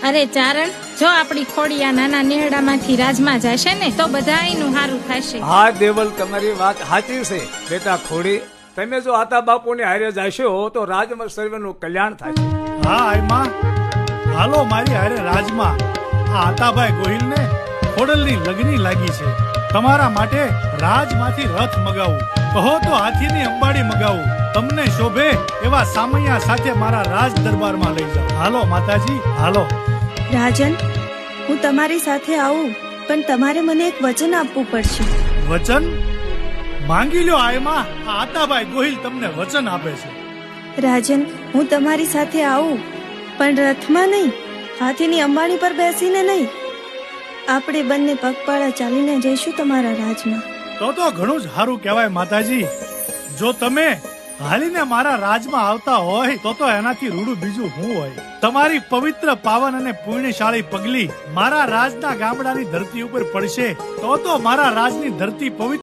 અરે ચારણ, જો આપણી ખોડી આ નાના નેહડામાંથી રાજમાં જશે ને તો બધાયનું હારું થશે. હા દેવલ, તમારી વાત સાચી છે. બેટા ખોડી, તમે જો આતા બાપુની હારે જશો તો રાજમાં સર્વેનું કલ્યાણ થશે. હા આઈમાં, હાલો મારી હારે રાજમાં. આ આતાભાઈ ગોહિલ ને ખોડલની લગની લાગી છે. તમારા માટે રાજમાંથી રથ મગાવું, કહો તો હાથીની અંબાડી મગાવું. તમને શોભે એવા સામૈયા સાથે મારા રાજ દરબારમાં લઈ જાઓ. હાલો માતાજી, હાલો. રાજન, હું તમારી સાથે આવું, પણ તમારે મને એક વચન આપવું પડશે. વચન માંગી લ્યો આયમાં. આ આતાભાઈ ગોહિલ તમને વચન આપે છે. રાજન, હું તમારી સાથે આવું, પણ રથમાં નહીં, હાથીની અંબાડી પર બેસીને નહીં. આપણે બંને પગપાળા ચાલીને જઈશું તમારા રાજમાં. તો ઘણું જ સારું કહેવાય માતાજી. જો તમે હાલીને મારા રાજમાં આવતા હોય તો એનાથી રૂડું બીજું શું હોય. તમારી પવિત્ર, પાવન અને પુણ્યશાળી પગલી મારા રાજના ગામડાની ધરતી ઉપર પડશે તો મારા રાજની ધરતી પવિત્ર